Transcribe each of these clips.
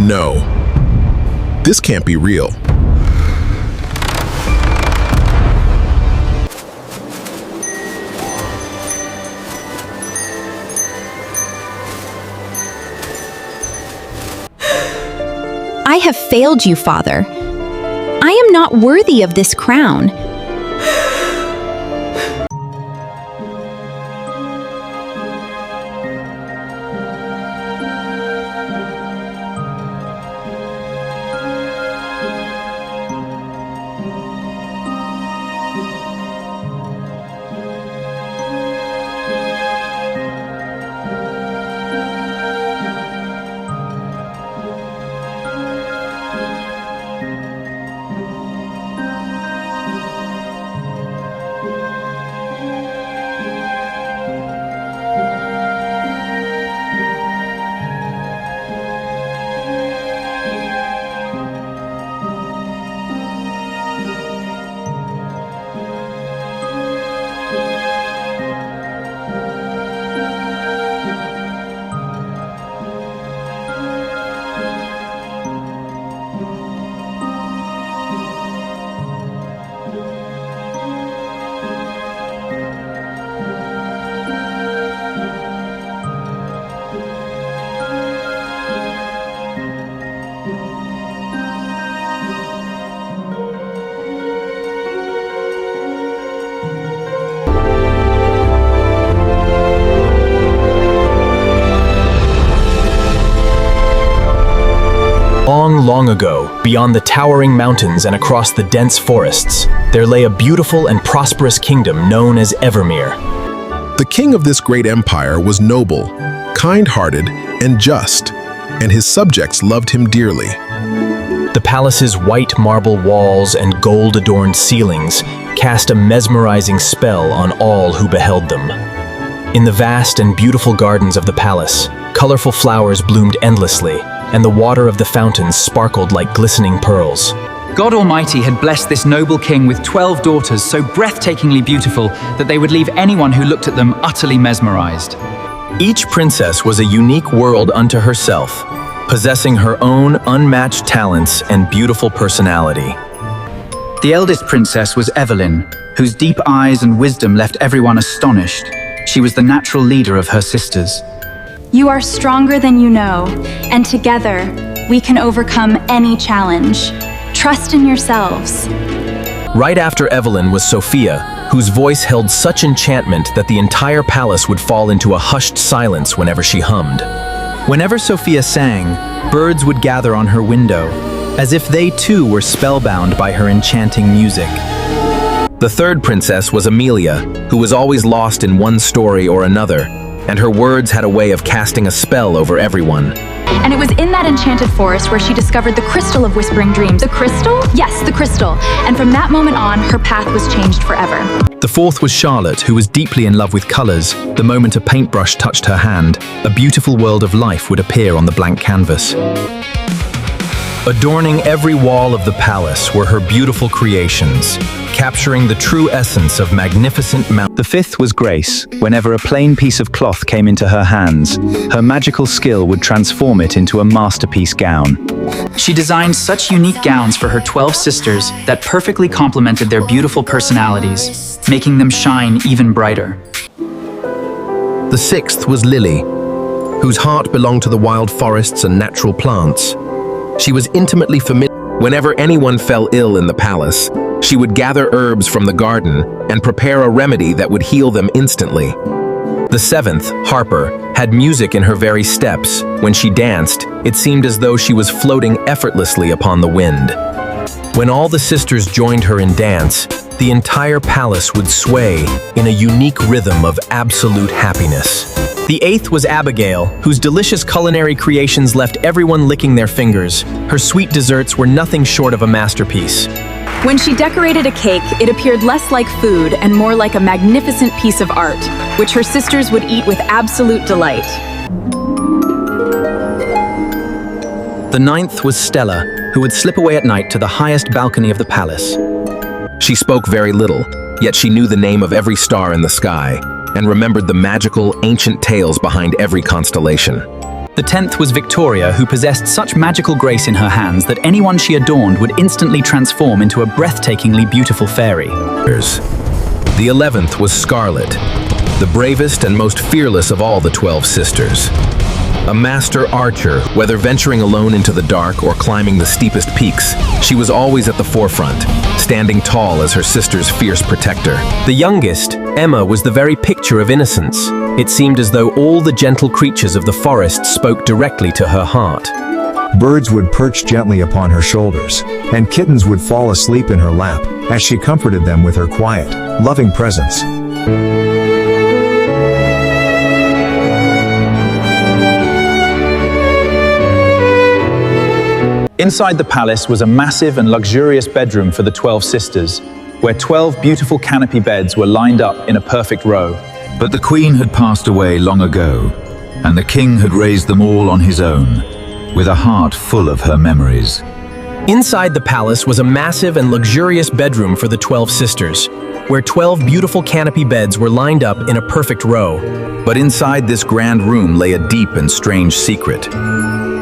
No, this can't be real. I have failed you, Father. I am not worthy of this crown. Long, long ago, beyond the towering mountains and across the dense forests, there lay a beautiful and prosperous kingdom known as Evermere. The king of this great empire was noble, kind-hearted, and just, and his subjects loved him dearly. The palace's white marble walls and gold-adorned ceilings cast a mesmerizing spell on all who beheld them. In the vast and beautiful gardens of the palace, colorful flowers bloomed endlessly, and the water of the fountains sparkled like glistening pearls. God Almighty had blessed this noble king with 12 daughters so breathtakingly beautiful that they would leave anyone who looked at them utterly mesmerized. Each princess was a unique world unto herself, possessing her own unmatched talents and beautiful personality. The eldest princess was Evelyn, whose deep eyes and wisdom left everyone astonished. She was the natural leader of her sisters. You are stronger than you know, and together we can overcome any challenge. Trust in yourselves. Right after Evelyn was Sophia, whose voice held such enchantment that the entire palace would fall into a hushed silence whenever she hummed. Whenever Sophia sang, birds would gather on her window, as if they too were spellbound by her enchanting music. The third princess was Amelia, who was always lost in one story or another, and her words had a way of casting a spell over everyone. And it was in that enchanted forest where she discovered the crystal of whispering dreams. The crystal? Yes, the crystal. And from that moment on, her path was changed forever. The fourth was Charlotte, who was deeply in love with colors. The moment a paintbrush touched her hand, a beautiful world of life would appear on the blank canvas. Adorning every wall of the palace were her beautiful creations, capturing the true essence of magnificent mountains. The fifth was Grace. Whenever a plain piece of cloth came into her hands, her magical skill would transform it into a masterpiece gown. She designed such unique gowns for her 12 sisters that perfectly complemented their beautiful personalities, making them shine even brighter. The sixth was Lily, whose heart belonged to the wild forests and natural plants. She was intimately familiar. Whenever anyone fell ill in the palace, she would gather herbs from the garden and prepare a remedy that would heal them instantly. The seventh, Harper, had music in her very steps. When she danced, it seemed as though she was floating effortlessly upon the wind. When all the sisters joined her in dance, the entire palace would sway in a unique rhythm of absolute happiness. The eighth was Abigail, whose delicious culinary creations left everyone licking their fingers. Her sweet desserts were nothing short of a masterpiece. When she decorated a cake, it appeared less like food and more like a magnificent piece of art, which her sisters would eat with absolute delight. The ninth was Stella, who would slip away at night to the highest balcony of the palace. She spoke very little, yet she knew the name of every star in the sky, and remembered the magical, ancient tales behind every constellation. The 10th was Victoria, who possessed such magical grace in her hands that anyone she adorned would instantly transform into a breathtakingly beautiful fairy. The 11th was Scarlet, the bravest and most fearless of all the 12 sisters. A master archer, whether venturing alone into the dark or climbing the steepest peaks, she was always at the forefront, standing tall as her sister's fierce protector. The youngest, Emma, was the very picture of innocence. It seemed as though all the gentle creatures of the forest spoke directly to her heart. Birds would perch gently upon her shoulders, and kittens would fall asleep in her lap, as she comforted them with her quiet, loving presence. Inside the palace was a massive and luxurious bedroom for the 12 sisters, where 12 beautiful canopy beds were lined up in a perfect row. But the queen had passed away long ago, and the king had raised them all on his own, with a heart full of her memories. Inside the palace was a massive and luxurious bedroom for the 12 sisters, where 12 beautiful canopy beds were lined up in a perfect row. But inside this grand room lay a deep and strange secret,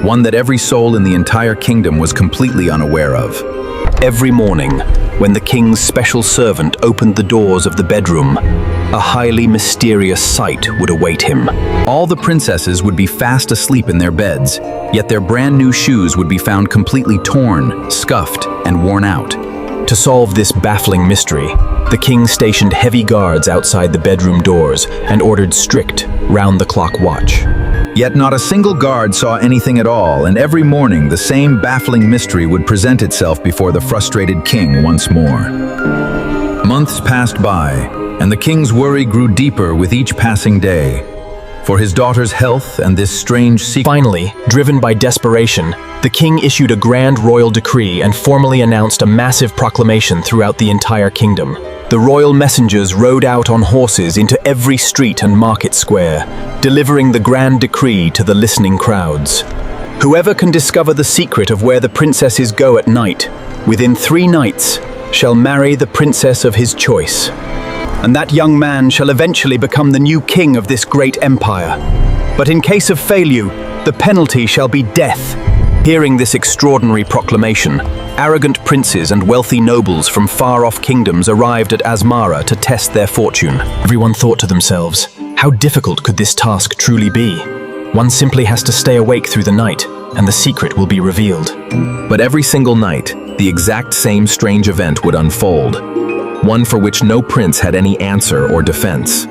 one that every soul in the entire kingdom was completely unaware of. Every morning, when the king's special servant opened the doors of the bedroom, a highly mysterious sight would await him. All the princesses would be fast asleep in their beds, yet their brand new shoes would be found completely torn, scuffed, and worn out. To solve this baffling mystery, the king stationed heavy guards outside the bedroom doors and ordered strict, round-the-clock watch. Yet not a single guard saw anything at all, and every morning the same baffling mystery would present itself before the frustrated king once more. Months passed by, and the king's worry grew deeper with each passing day. For his daughter's health and this strange secret. Finally, driven by desperation, the king issued a grand royal decree and formally announced a massive proclamation throughout the entire kingdom. The royal messengers rode out on horses into every street and market square, delivering the grand decree to the listening crowds. Whoever can discover the secret of where the princesses go at night, within 3 nights, shall marry the princess of his choice. And that young man shall eventually become the new king of this great empire. But in case of failure, the penalty shall be death. Hearing this extraordinary proclamation, arrogant princes and wealthy nobles from far-off kingdoms arrived at Asmara to test their fortune. Everyone thought to themselves, how difficult could this task truly be? One simply has to stay awake through the night, and the secret will be revealed. But every single night, the exact same strange event would unfold, one for which no prince had any answer or defense.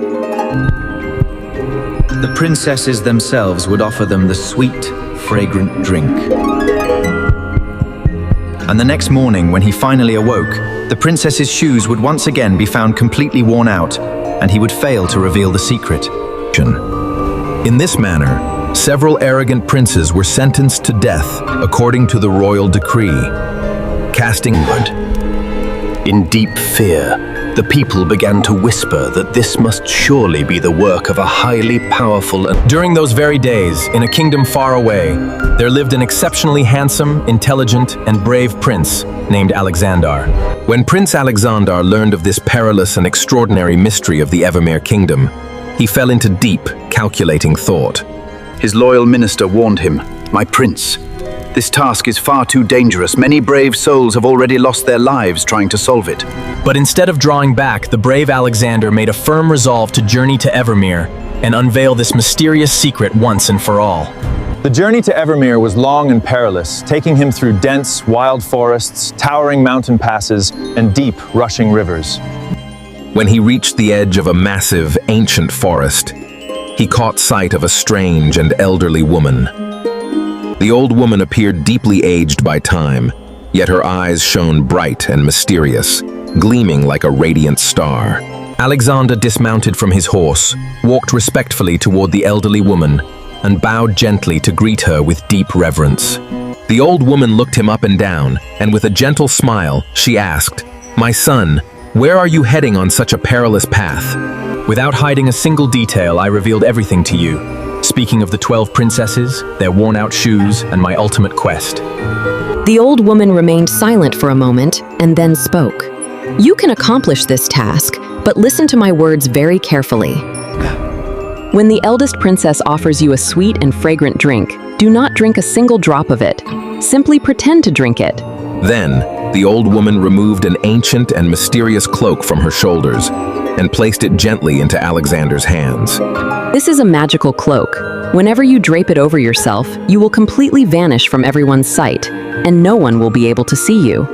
The princesses themselves would offer them the sweet, fragrant drink. And the next morning, when he finally awoke, the princess's shoes would once again be found completely worn out, and he would fail to reveal the secret. In this manner, several arrogant princes were sentenced to death according to the royal decree, casting blood. In deep fear, the people began to whisper that this must surely be the work of a highly powerful and... During those very days, in a kingdom far away, there lived an exceptionally handsome, intelligent, and brave prince named Alexander. When Prince Alexander learned of this perilous and extraordinary mystery of the Evermere kingdom, he fell into deep, calculating thought. His loyal minister warned him, "My prince, this task is far too dangerous. Many brave souls have already lost their lives trying to solve it." But instead of drawing back, the brave Alexander made a firm resolve to journey to Evermere and unveil this mysterious secret once and for all. The journey to Evermere was long and perilous, taking him through dense, wild forests, towering mountain passes, and deep, rushing rivers. When he reached the edge of a massive, ancient forest, he caught sight of a strange and elderly woman. The old woman appeared deeply aged by time, yet her eyes shone bright and mysterious, gleaming like a radiant star. Alexander dismounted from his horse, walked respectfully toward the elderly woman, and bowed gently to greet her with deep reverence. The old woman looked him up and down, and with a gentle smile, she asked, "My son, where are you heading on such a perilous path?" Without hiding a single detail, I revealed everything to you, speaking of the 12 princesses, their worn-out shoes, and my ultimate quest. The old woman remained silent for a moment and then spoke. "You can accomplish this task, but listen to my words very carefully. When the eldest princess offers you a sweet and fragrant drink, do not drink a single drop of it. Simply pretend to drink it. Then, the old woman removed an ancient and mysterious cloak from her shoulders and placed it gently into Alexander's hands. This is a magical cloak. Whenever you drape it over yourself, you will completely vanish from everyone's sight, and no one will be able to see you.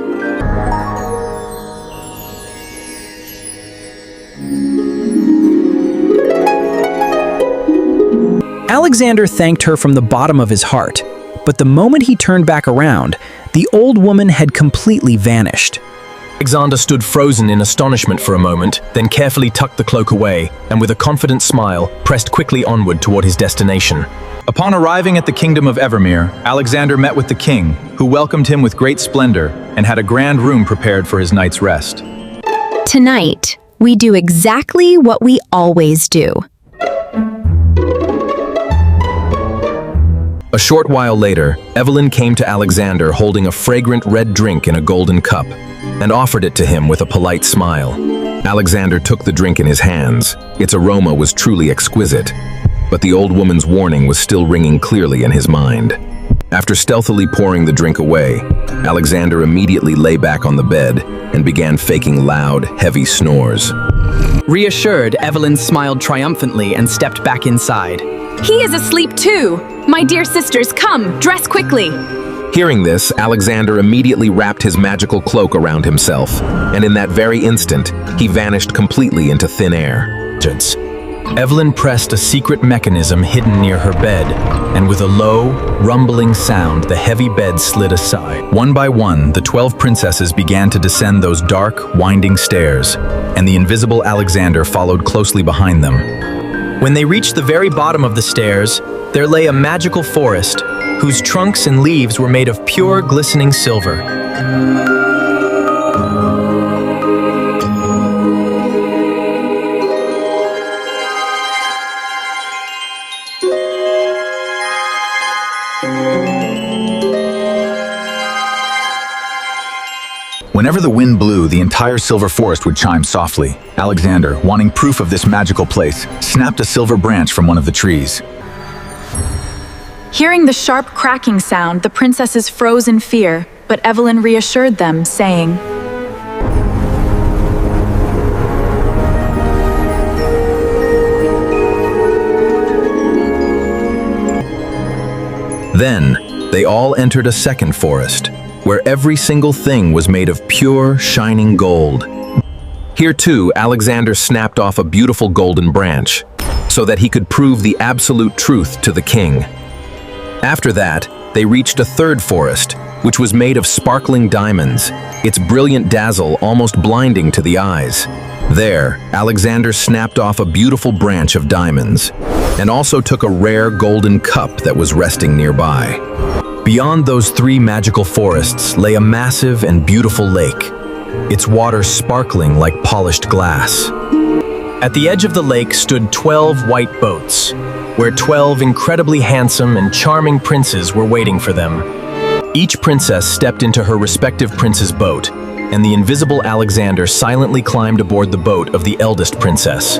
Alexander thanked her from the bottom of his heart, but the moment he turned back around, the old woman had completely vanished. Alexander stood frozen in astonishment for a moment, then carefully tucked the cloak away, and with a confident smile, pressed quickly onward toward his destination. Upon arriving at the kingdom of Evermere, Alexander met with the king, who welcomed him with great splendor and had a grand room prepared for his night's rest. Tonight, we do exactly what we always do. A short while later, Evelyn came to Alexander holding a fragrant red drink in a golden cup and offered it to him with a polite smile. Alexander took the drink in his hands. Its aroma was truly exquisite, but the old woman's warning was still ringing clearly in his mind. After stealthily pouring the drink away, Alexander immediately lay back on the bed and began faking loud, heavy snores. Reassured, Evelyn smiled triumphantly and stepped back inside. He is asleep too! My dear sisters, come, dress quickly! Hearing this, Alexander immediately wrapped his magical cloak around himself, and in that very instant, he vanished completely into thin air. Evelyn pressed a secret mechanism hidden near her bed, and with a low, rumbling sound, the heavy bed slid aside. One by one, the 12 princesses began to descend those dark, winding stairs, and the invisible Alexander followed closely behind them. When they reached the very bottom of the stairs, there lay a magical forest, whose trunks and leaves were made of pure, glistening silver. Whenever the wind blew, the entire silver forest would chime softly. Alexander, wanting proof of this magical place, snapped a silver branch from one of the trees. Hearing the sharp cracking sound, the princesses froze in fear, but Evelyn reassured them, saying, Then, they all entered a second forest, where every single thing was made of pure, shining gold. Here too, Alexander snapped off a beautiful golden branch, so that he could prove the absolute truth to the king. After that, they reached a third forest, which was made of sparkling diamonds, its brilliant dazzle almost blinding to the eyes. There, Alexander snapped off a beautiful branch of diamonds, and also took a rare golden cup that was resting nearby. Beyond those three magical forests lay a massive and beautiful lake, its water sparkling like polished glass. At the edge of the lake stood 12 white boats, where 12 incredibly handsome and charming princes were waiting for them. Each princess stepped into her respective prince's boat, and the invisible Alexander silently climbed aboard the boat of the eldest princess.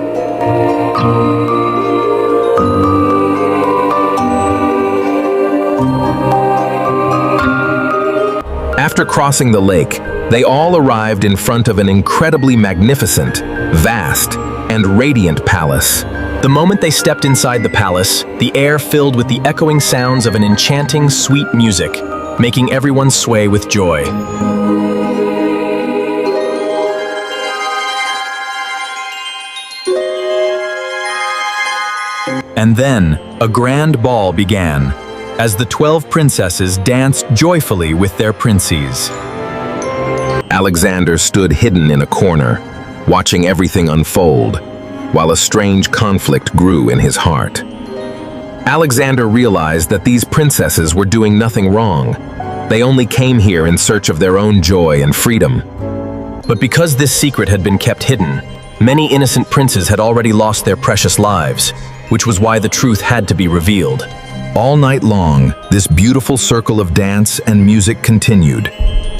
After crossing the lake, they all arrived in front of an incredibly magnificent, vast, and radiant palace. The moment they stepped inside the palace, the air filled with the echoing sounds of an enchanting, sweet music, making everyone sway with joy. And then, a grand ball began, as the 12 princesses danced joyfully with their princes. Alexander stood hidden in a corner, watching everything unfold, while a strange conflict grew in his heart. Alexander realized that these princesses were doing nothing wrong. They only came here in search of their own joy and freedom. But because this secret had been kept hidden, many innocent princes had already lost their precious lives, which was why the truth had to be revealed. All night long, this beautiful circle of dance and music continued,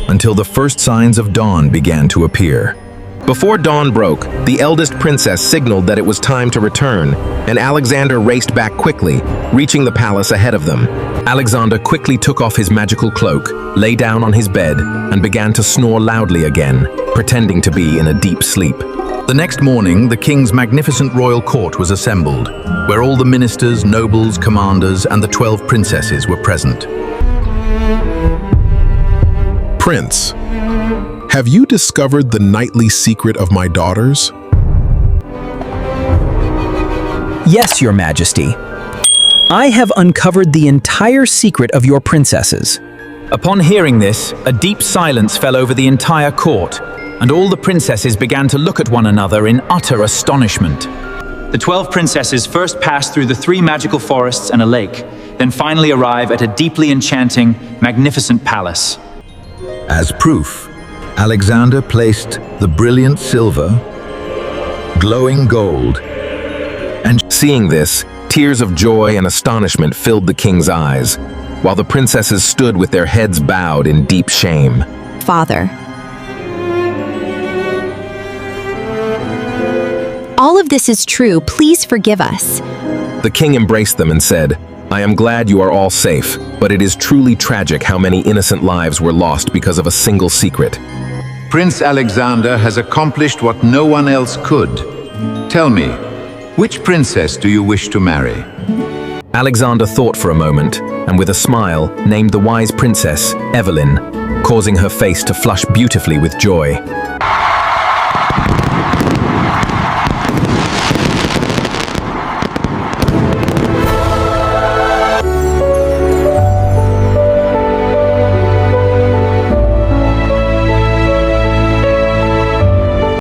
until the first signs of dawn began to appear. Before dawn broke, the eldest princess signaled that it was time to return, and Alexander raced back quickly, reaching the palace ahead of them. Alexander quickly took off his magical cloak, lay down on his bed, and began to snore loudly again, pretending to be in a deep sleep. The next morning, the king's magnificent royal court was assembled, where all the ministers, nobles, commanders, and the 12 princesses were present. Prince, have you discovered the nightly secret of my daughters? Yes, Your Majesty. I have uncovered the entire secret of your princesses. Upon hearing this, a deep silence fell over the entire court, and all the princesses began to look at one another in utter astonishment. The 12 princesses first pass through the 3 magical forests and a lake, then finally arrive at a deeply enchanting, magnificent palace. As proof, Alexander placed the brilliant silver, glowing gold, and seeing this, tears of joy and astonishment filled the king's eyes, while the princesses stood with their heads bowed in deep shame. Father. All of this is true. Please forgive us. The king embraced them and said, "I am glad you are all safe, but it is truly tragic how many innocent lives were lost because of a single secret." Prince Alexander has accomplished what no one else could. Tell me, which princess do you wish to marry? Alexander thought for a moment, and with a smile, named the wise princess, Evelyn, causing her face to flush beautifully with joy.